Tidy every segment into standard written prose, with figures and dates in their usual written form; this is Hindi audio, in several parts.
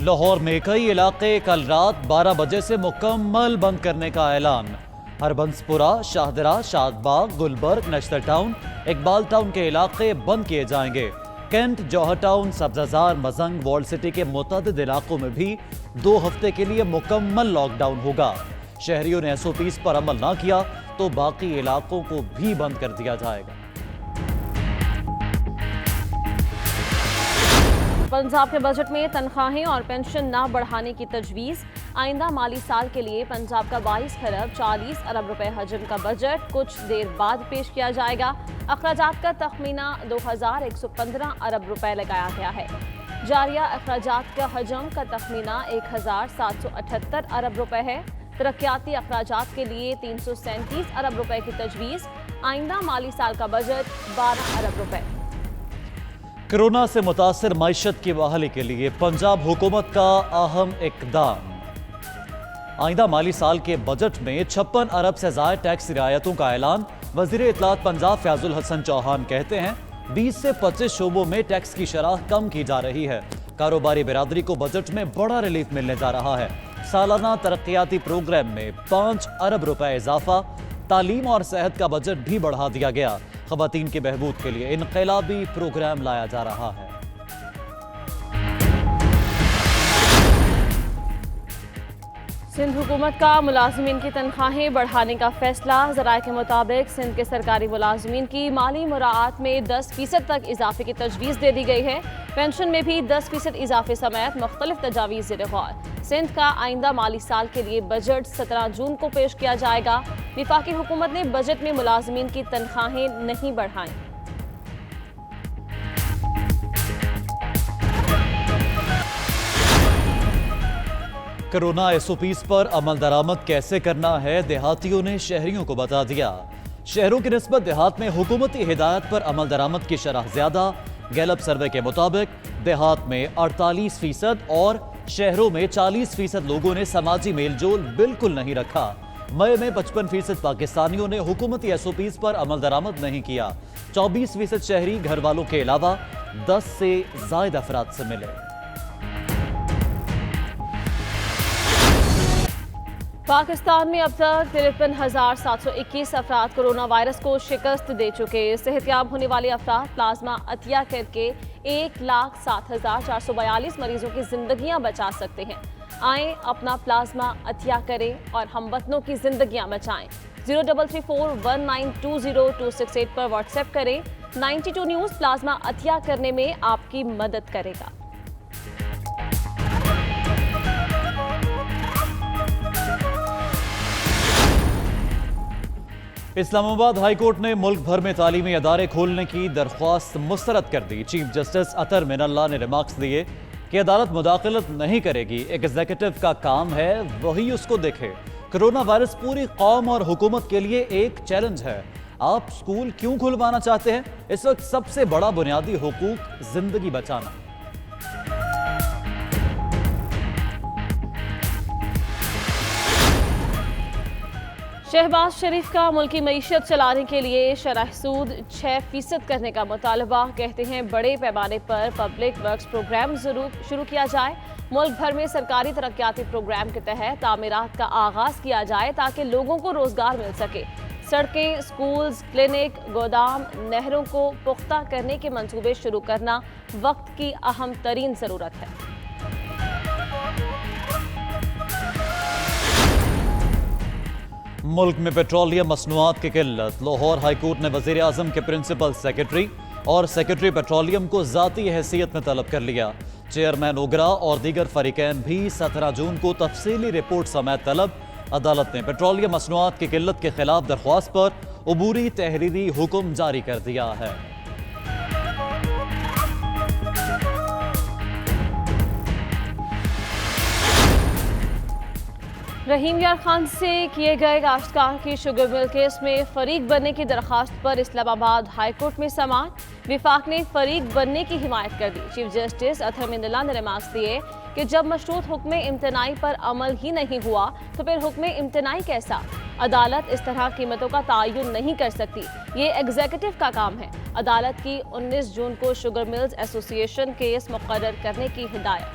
लाहौर में कई इलाके कल रात 12 बजे से मुकम्मल बंद करने का ऐलान। हरबंसपुरा, शाहदरा, शादबाग, गुलबर्ग, नश्तर टाउन, इकबाल टाउन के इलाके बंद किए जाएंगे। Cantt, Johar town, Sabzazar, Mozang, wall city के मुतअद्दिद इलाकों में भी 2 हफ्ते के लिए मुकम्मल लॉकडाउन होगा। शहरियों ने SOPs पर अमल ना किया तो बाकी इलाकों को भी बंद कर दिया जाएगा। पंजाब के बजट में तनख्वाहें और पेंशन ना बढ़ाने की तजवीज़। आइंदा माली साल के लिए पंजाब का 22 खरब 40 अरब रुपए हजम का बजट कुछ देर बाद पेश किया जाएगा। अखराजात का तखमीना 2115 अरब रुपए लगाया गया है। जारिया अखराजात का हजम का तखमीना 1778 अरब रुपए है। तरक्याती अखराजात के लिए 337 अरब रुपए की तजवीज़। आइंदा माली साल का बजट 12 अरब रुपए। कोरोना से मुतासर मईशत की बहाली के लिए पंजाब हुकूमत का अहम इकदाम। आइंदा माली साल के बजट में 56 अरब से ज़ायद टैक्स रियायतों का ऐलान। वज़ीर इत्तलात पंजाब फयाजुल हसन चौहान कहते हैं 20 से 25 शोबों में टैक्स की शरह कम की जा रही है। कारोबारी बिरादरी को बजट में बड़ा रिलीफ मिलने जा रहा है। सालाना तरक्याती प्रोग्राम में 5 अरब रुपए इजाफा। तालीम और सेहत का बजट भी बढ़ा दिया गया। ख़वातीन की बहबूद के लिए इनकलाबी प्रोग्राम लाया जा रहा है। सिंध हुकूमत का मुलाजमीन की तनख्वाहें बढ़ाने का फैसला। ज़राए के मुताबिक सिंध के सरकारी मुलाजमीन की माली मुराआत में 10% तक इजाफे की तजवीज़ दे दी गई है। पेंशन में भी 10% इजाफे समेत मुख्तलिफ तजावीज़ ज़ेर गौर। सिंध का आइंदा माली साल के लिए बजट 17 जून को पेश किया जाएगा। वफाकी हुकूमत ने बजट में मुलाजमीन की तनख्वाहें नहीं बढ़ाई। कोरोना SOPs पर अमल दरामद कैसे करना है, देहातियों ने शहरियों को बता दिया। शहरों की निस्बत देहात में हुकूमती हिदायत पर अमल दरामद की शरह ज्यादा। गैलप सर्वे के मुताबिक देहात में 48% और शहरों में 40% लोगों ने समाजी मेलजोल बिल्कुल नहीं रखा। मई में 55% पाकिस्तानियों ने हुकूमती SOPs पर अमल दरामद नहीं किया। 24% शहरी घर वालों के अलावा 10 से ज्यादा अफराद से मिले। पाकिस्तान में अब तक 53,721 अफराद कोरोना वायरस को शिकस्त दे चुके। सेहतयाब होने वाले अफराद प्लाज्मा अतिया करके 1,07,442 मरीजों की जिंदगियां बचा सकते हैं। आए अपना प्लाज्मा अतिया करें और हमवतनों की जिंदगियां बचाएं। 0334192026 पर व्हाट्सएप करें। 92 न्यूज़ प्लाज्मा अतिया करने में आपकी मदद करेगा। इस्लामाबाद हाई कोर्ट ने मुल्क भर में तालीमी अदारे खोलने की दरख्वास्त मुस्तरद कर दी। चीफ जस्टिस अतर मिनल्ला ने रिमार्क्स दिए कि अदालत मुदाखलत नहीं करेगी, एग्जीक्यूटिव का काम है वही उसको देखे। कोरोना वायरस पूरी कौम और हुकूमत के लिए एक चैलेंज है। आप स्कूल क्यों खुलवाना चाहते हैं? इस वक्त सबसे बड़ा बुनियादी हुकूक जिंदगी बचाना। शहबाज शरीफ का मुल्की मईशत चलाने के लिए शरह सूद 6% करने का मुतालबा। कहते हैं बड़े पैमाने पर पब्लिक वर्क्स प्रोग्राम शुरू किया जाए। मुल्क भर में सरकारी तरक्याती प्रोग्राम के तहत तामीरात का आगाज किया जाए ताकि लोगों को रोजगार मिल सके। सड़कें, स्कूल्स, क्लिनिक, गोदाम, नहरों को पुख्ता करने के मंसूबे शुरू करना वक्त की अहम तरीन जरूरत है। मुल्क में पेट्रोलियम मसनूआत की किल्लत। लाहौर हाई कोर्ट ने वजीर आजम के प्रिंसिपल सेक्रेटरी और सेक्रेटरी पेट्रोलियम को जाती हैसियत में तलब कर लिया। चेयरमैन ओगरा और दीगर फरीकैन भी 17 जून को तफसीली रिपोर्ट समेत तलब। अदालत ने पेट्रोलियम मसनूआत की किल्लत के खिलाफ दरख्वास्त पर अबूरी तहरीरी हुक्म जारी कर दिया है। रहीम यार खान से किए गए काश्तकार की शुगर मिल केस में फरीक बनने की दरखास्त पर इस्लामाबाद हाई कोर्ट में समाअत। विफाक ने फरीक बनने की हिमायत कर दी। चीफ जस्टिस अतर मिनल्ला ने रिमार्क्स दिए कि जब मशरूत हुक्म इम्तनाई पर अमल ही नहीं हुआ तो फिर हुक्म इम्तनाई कैसा? अदालत इस तरह कीमतों का तयन नहीं कर सकती, ये एग्जीक्यूटिव का काम है। अदालत की 19 जून को शुगर मिल्स एसोसिएशन केस मुकर्रर करने की हिदायत।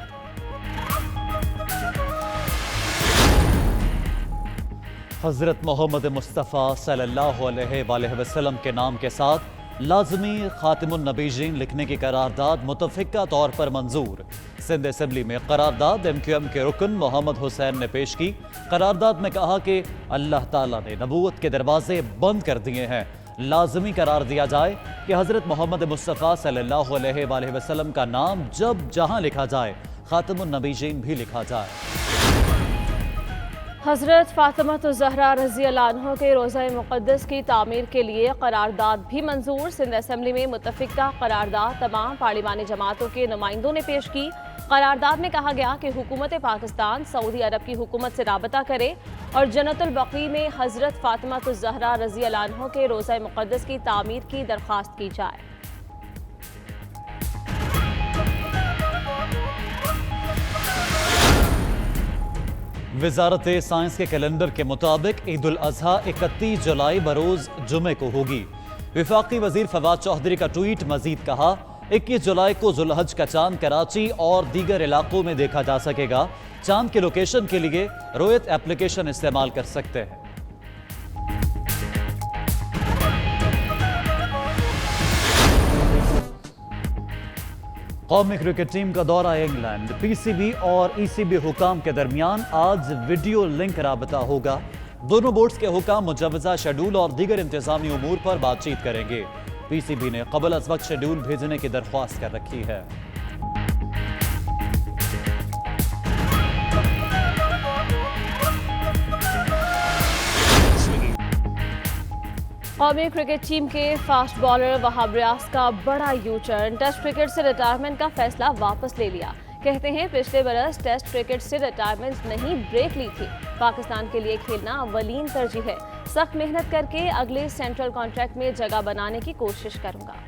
हज़रत मोहम्मद मुस्तफ़ा सल्लल्लाहु अलैहि वसल्लम के नाम के साथ लाजमी खातिमुन नबीजीन लिखने की करारदाद मुतफ़िका तौर पर मंजूर। सिंध असेंबली में करारदाद MQM के रुकन मोहम्मद हुसैन ने पेश की। करारदाद में कहा कि अल्लाह ताला ने नबूवत के दरवाजे बंद कर दिए हैं। लाजमी करार दिया जाए कि हज़रत मोहम्मद मुस्तफ़ा सल्लल्लाहु अलैहि वसल्लम का नाम जब जहां लिखा जाए खातिमुन नबीजीन भी लिखा जाए। हज़रत फ़ातिमा ज़हरा रज़ी अल्लाह अन्हा के रोज़ा मुक़द्दस की तामीर के लिए करारदाद भी मंजूर। सिंध असेंबली में मुत्तफ़िका करारदाद तमाम पार्लिमानी जमातों के नुमाइंदों ने पेश की। करारदाद में कहा गया कि हुकूमत पाकिस्तान सऊदी अरब की हुकूमत से राबता करे और जन्नतुल बक़ी में हज़रत फ़ातिमा ज़हरा रज़ी अल्लाह अन्हा के रोज़ा मुक़द्दस की तामीर की दरख्वास्त की जाए। वजारत साइंस के कैलेंडर के मुताबिक ईद उल अजहा 31 जुलाई बरोज जुमे को होगी। विफाकी वजीर फवाद चौधरी का ट्वीट मजीद कहा, 21 जुलाई को जुलहज का चांद कराची और दीगर इलाकों में देखा जा सकेगा। चांद के लोकेशन के लिए रोयत एप्लीकेशन इस्तेमाल कर सकते हैं। कौमी क्रिकेट टीम का दौरा इंग्लैंड। PCB और ECB हुकाम के दरमियान आज वीडियो लिंक राबता होगा। दोनों बोर्ड्स के हुकाम मुजवजा शेड्यूल और दीगर इंतजामी उमूर पर बातचीत करेंगे। PCB ने कबल अज वक्त शेड्यूल भेजने की दरख्वास्त कर रखी है। कौमी क्रिकेट टीम के फास्ट बॉलर वहाब रियाज का बड़ा यू टर्न। टेस्ट क्रिकेट से रिटायरमेंट का फैसला वापस ले लिया। कहते हैं पिछले बरस टेस्ट क्रिकेट से रिटायरमेंट नहीं ब्रेक ली थी। पाकिस्तान के लिए खेलना अव्वलीन तरजीह है। सख्त मेहनत करके अगले सेंट्रल कॉन्ट्रैक्ट में जगह बनाने की कोशिश करूंगा।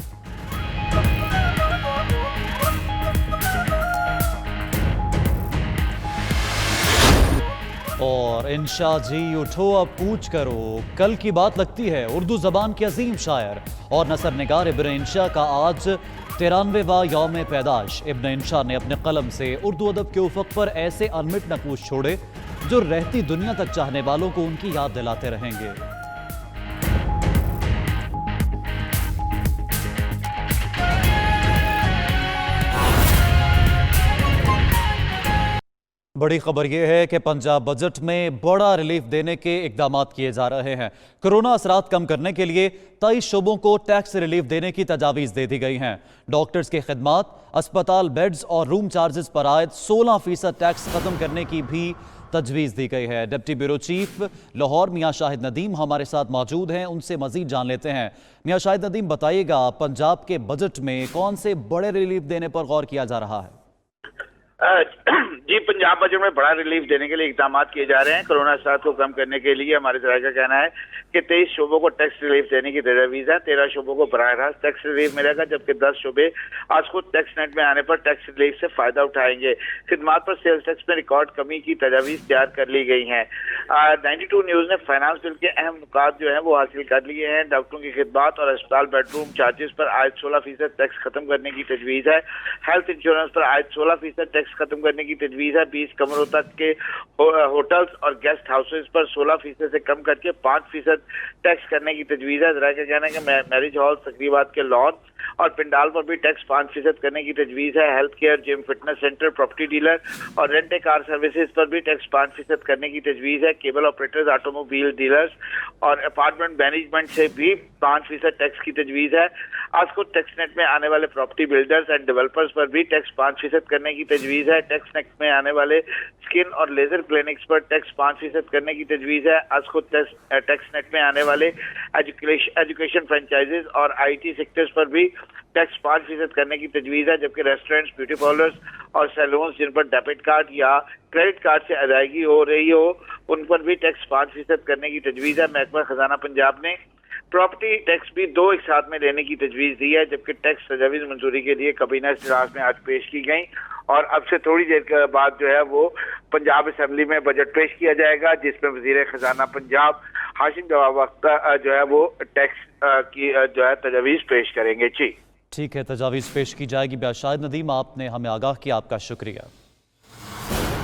और इंशा जी उठो अब कूच करो, कल की बात लगती है। उर्दू जबान के अजीम शायर और नसर निगार इब्न इंशा का आज 93वां यौम पैदाश। इब्न इंशा ने अपने कलम से उर्दू अदब के उफक पर ऐसे अनमिट नकूश छोड़े जो रहती दुनिया तक चाहने वालों को उनकी याद दिलाते रहेंगे। बड़ी खबर यह है कि पंजाब बजट में बड़ा रिलीफ देने के इकदाम किए जा रहे हैं। कोरोना असरात कम करने के लिए 23 शोबों को टैक्स रिलीफ देने की तजावीज़ दे दी गई हैं। डॉक्टर्स की खिदमात, अस्पताल बेड्स और रूम चार्जेस पर आयद 16% टैक्स खत्म करने की भी तजवीज़ दी गई है। डिप्टी ब्यूरो चीफ लाहौर मियाँ शाहिद नदीम हमारे साथ मौजूद हैं, उनसे मजीद जान लेते हैं। मियाँ शाहिद नदीम, बताइएगा पंजाब के बजट में कौन से बड़े रिलीफ देने पर गौर किया जा रहा है? जी, पंजाब बजट में बड़ा रिलीफ देने के लिए इकदाम किए जा रहे हैं। कोरोना असरात को कम करने के लिए हमारे जराये का कहना है कि 23 शोबों को टैक्स रिलीफ देने की तजवीज़ है। 13 शोबों को बराह रास्त टैक्स रिलीफ मिलेगा, जबकि 10 शोबे आज खुद टैक्स नेट में आने पर टैक्स रिलीफ से फायदा उठाएंगे। खिदमात पर सेल्स टैक्स में रिकॉर्ड कमी की तजवीज़ तैयार कर ली गई है। 92 न्यूज़ ने फाइनेंस बिल के अहम नुकात जो है वो हासिल कर लिए हैं। डॉक्टरों की खिदमात और अस्पताल बेडरूम चार्जेस पर आयद 16% टैक्स खत्म करने की तजवीज़ है। हेल्थ इंश्योरेंस पर आयद 16% टैक्स खत्म करने की तजवीज़ है। 20 कमरों तक के होटल्स और गेस्ट हाउसेज पर 16% से कम करके 5% टैक्स करने की तजवीज़ है। जरा का कहना है कि मैरिज हॉल, तकरीबात के लॉन और पिंडाल पर भी टैक्स 5% करने की तजवीज़ है। Health care, gym, fitness centre, property dealer और रेंट ए कार सर्विसेज पर भी टैक्स 5% करने की तजवीज़ है। केबल ऑपरेटर्स, ऑटोमोबाइल डीलर्स और अपार्टमेंट मैनेजमेंट से भी 5% टैक्स की तजवीज़ है। आज को टैक्स नेट में आने वाले प्रॉपर्टी बिल्डर्स एंड डेवलपर्स पर भी टैक्स 5% करने की तजवीज़ है। टैक्स नेट में आने वाले स्किन और लेजर क्लिनिक्स पर टैक्स 5% करने की तजवीज़ है। आज को टैक्स नेट में आने वाले एजुकेशन फ्रेंचाइजेज और IT सेक्टर्स पर भी टैक्स 5% करने की तजवीज़ है। जबकि रेस्टोरेंट्स, ब्यूटी पार्लर्स और सैलून्स जिन पर डेबिट कार्ड या क्रेडिट कार्ड से अदायगी हो रही हो, उन पर भी टैक्स 5% करने की तजवीज़ है। महकमा खजाना पंजाब ने प्रॉपर्टी टैक्स भी 2 एक साथ में लेने की तजवीज़ दी है, जबकि टैक्स तजावीज़ मंजूरी के लिए काबीना इजलास में आज पेश की गई और अब से थोड़ी देर के बाद जो है वो पंजाब असेंबली में बजट पेश किया जाएगा, जिसमें वजीर खजाना पंजाब हाशिम जवाब अख्तर जो है वो टैक्स की जो है तजावीज़ पेश करेंगे। जी ठीक है, तजावीज़ पेश की जाएगी। शाहिद नदीम, आपने हमें आगाह किया, आपका शुक्रिया।